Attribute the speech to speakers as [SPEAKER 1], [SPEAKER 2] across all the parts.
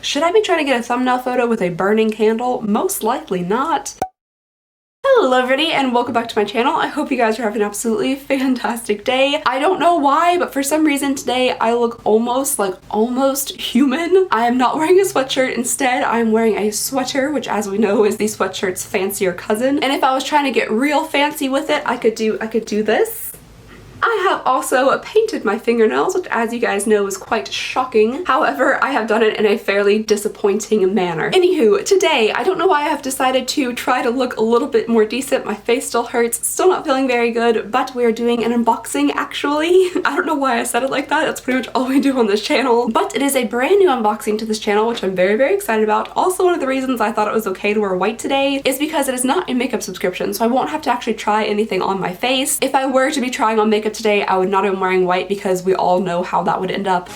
[SPEAKER 1] Should I be trying to get a thumbnail photo with a burning candle? Most likely not. Hello everybody and welcome back to my channel. I hope you guys are having an absolutely fantastic day. I don't know why, but for some reason today I look almost human. I am not wearing a sweatshirt. Instead, I'm wearing a sweater, which as we know is the sweatshirt's fancier cousin. And if I was trying to get real fancy with it, I could do this. I have also painted my fingernails, which as you guys know is quite shocking. However, I have done it in a fairly disappointing manner. Anywho, today, I don't know why I have decided to try to look a little bit more decent. My face still hurts, still not feeling very good, but we're doing an unboxing actually. I don't know why I said it like that. That's pretty much all we do on this channel. But it is a brand new unboxing to this channel, which I'm very, very excited about. Also, one of the reasons I thought it was okay to wear white today is because it is not a makeup subscription, so I won't have to actually try anything on my face. If I were to be trying on makeup today, I would not have been wearing white because we all know how that would end up.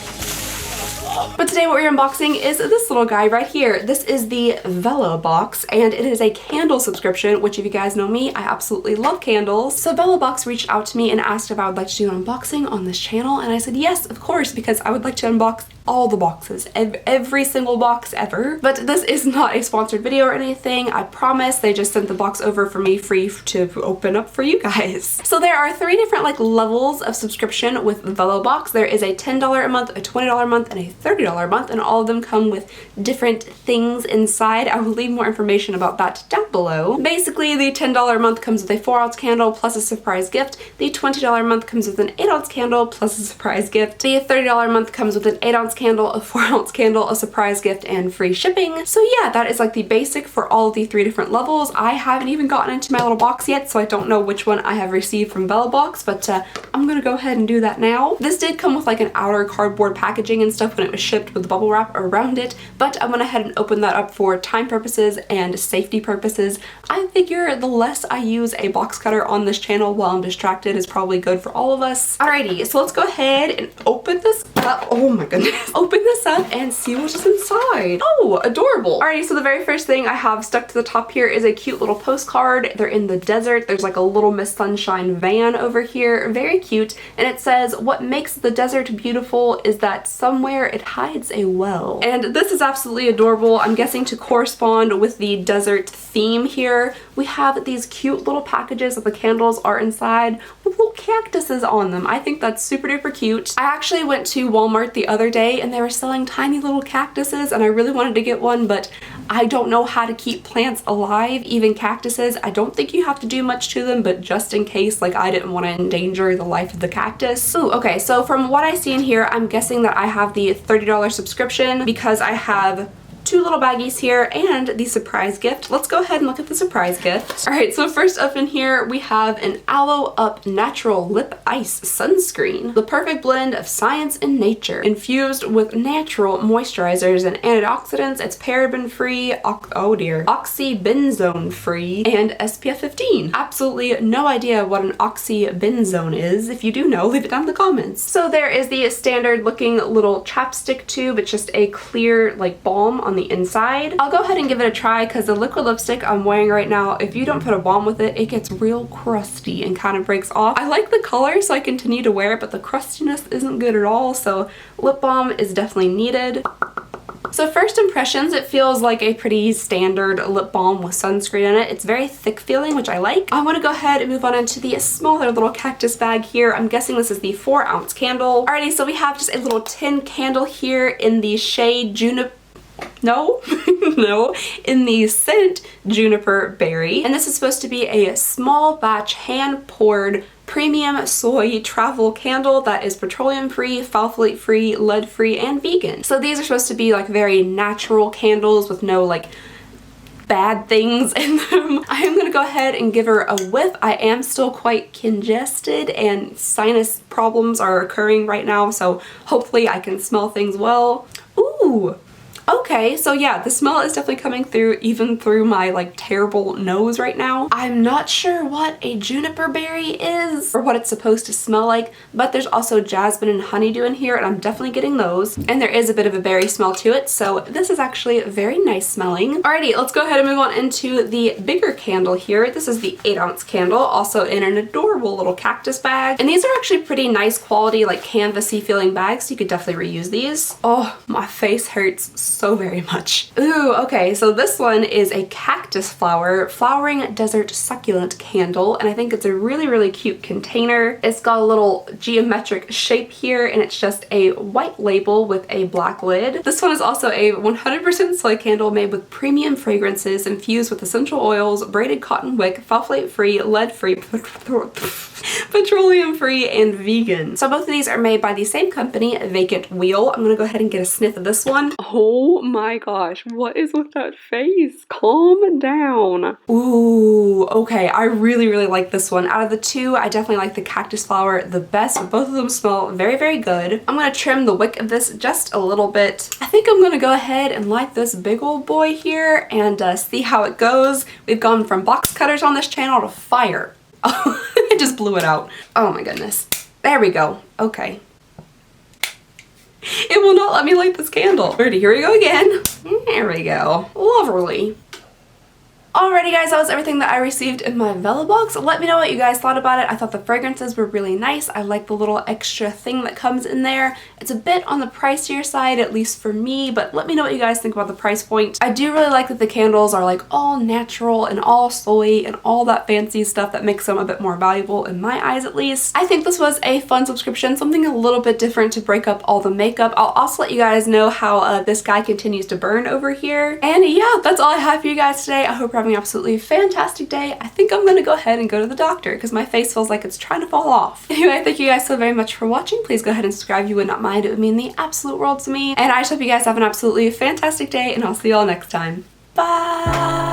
[SPEAKER 1] But today what we're unboxing is this little guy right here. This is the Vellabox, and it is a candle subscription, which if you guys know me, I absolutely love candles. So Vellabox reached out to me and asked if I would like to do an unboxing on this channel, and I said yes, of course, because I would like to unbox all the boxes, every single box ever. But this is not a sponsored video or anything, I promise. They just sent the box over for me free to open up for you guys. So there are three different levels of subscription with the Vellabox. There is a $10 a month, a $20 a month, and a $30 a month, and all of them come with different things inside. I will leave more information about that down below. Basically, the $10 a month comes with a 4-ounce candle plus a surprise gift. The $20 a month comes with an 8-ounce candle plus a surprise gift. The $30 a month comes with an 8-ounce candle, a 4-ounce candle, a surprise gift, and free shipping. So yeah, that is like the basic for all of the three different levels. I haven't even gotten into my little box yet, so I don't know which one I have received from Vellabox, but I'm gonna go ahead and do that now. This did come with like an outer cardboard packaging and stuff when it was shipped with the bubble wrap around it, but I went ahead and opened that up for time purposes and safety purposes. I figure the less I use a box cutter on this channel while I'm distracted is probably good for all of us. Alrighty, so let's go ahead and open this up. Oh my goodness. Open this up and see what is inside. Oh, adorable. Alrighty, so the very first thing I have stuck to the top here is a cute little postcard. They're in the desert. There's like a little Miss Sunshine van over here. Very cute. And it says, "What makes the desert beautiful is that somewhere it hides a well." And this is absolutely adorable. I'm guessing to correspond with the desert theme here. We have these cute little packages that the candles are inside with little cactuses on them. I think that's super duper cute. I actually went to Walmart the other day and they were selling tiny little cactuses and I really wanted to get one, but I don't know how to keep plants alive, even cactuses. I don't think you have to do much to them, but just in case, like I didn't want to endanger the life of the cactus. Ooh, okay, so from what I see in here, I'm guessing that I have the $30 subscription because I have two little baggies here and the surprise gift. Let's go ahead and look at the surprise gift. Alright, so first up in here we have an Aloe Up Natural Lip Ice Sunscreen. The perfect blend of science and nature. Infused with natural moisturizers and antioxidants, it's paraben free, oxybenzone free, and SPF 15. Absolutely no idea what an oxybenzone is. If you do know, leave it down in the comments. So there is the standard looking little chapstick tube. It's just a clear like balm on the inside. I'll go ahead and give it a try because the liquid lipstick I'm wearing right now, if you don't put a balm with it, it gets real crusty and kind of breaks off. I like the color so I continue to wear it, but the crustiness isn't good at all, so lip balm is definitely needed. So first impressions, it feels like a pretty standard lip balm with sunscreen in it. It's very thick feeling, which I like. I want to go ahead and move on into the smaller little cactus bag here. I'm guessing this is the 4-ounce candle. Alrighty, so we have just a little tin candle here in the shade Juniper. No, no, in the scent Juniper Berry. And this is supposed to be a small batch hand-poured premium soy travel candle that is petroleum free, phthalate free, lead free, and vegan. So these are supposed to be like very natural candles with no like bad things in them. I am gonna go ahead and give her a whiff. I am still quite congested and sinus problems are occurring right now, so hopefully I can smell things well. Ooh. Okay, so yeah, the smell is definitely coming through even through my like terrible nose right now. I'm not sure what a juniper berry is or what it's supposed to smell like, but there's also jasmine and honeydew in here and I'm definitely getting those. And there is a bit of a berry smell to it, so this is actually very nice smelling. Alrighty, let's go ahead and move on into the bigger candle here. This is the 8-ounce candle, also in an adorable little cactus bag. And these are actually pretty nice quality, like canvasy feeling bags, so you could definitely reuse these. Oh, my face hurts so very much. Ooh, okay, so this one is a cactus flower flowering desert succulent candle, and I think it's a really, really cute container. It's got a little geometric shape here, and it's just a white label with a black lid. This one is also a 100% soy candle made with premium fragrances infused with essential oils, braided cotton wick, phthalate-free, lead-free, petroleum-free, and vegan. So both of these are made by the same company, Vacant Wheel. I'm gonna go ahead and get a sniff of this one. Oh my gosh, what is with that face? Calm down. Ooh, okay, I really, really like this one. Out of the two, I definitely like the cactus flower the best. Both of them smell very, very good. I'm gonna trim the wick of this just a little bit. I think I'm gonna go ahead and light this big old boy here and see how it goes. We've gone from box cutters on this channel to fire. Oh, I just blew it out. Oh my goodness. There we go. Okay. It will not let me light this candle. Alrighty, here we go again. There we go. Lovely. Alrighty guys, that was everything that I received in my Vellabox. Let me know what you guys thought about it. I thought the fragrances were really nice. I like the little extra thing that comes in there. It's a bit on the pricier side, at least for me, but let me know what you guys think about the price point. I do really like that the candles are like all natural and all soy and all that fancy stuff that makes them a bit more valuable in my eyes at least. I think this was a fun subscription, something a little bit different to break up all the makeup. I'll also let you guys know how this guy continues to burn over here. And yeah, that's all I have for you guys today. I hope you're having an absolutely fantastic day. I think I'm gonna go ahead and go to the doctor because my face feels like it's trying to fall off. Anyway, thank you guys so very much for watching. Please go ahead and subscribe if you would not mind. It would mean the absolute world to me. And I just hope you guys have an absolutely fantastic day, and I'll see you all next time. Bye!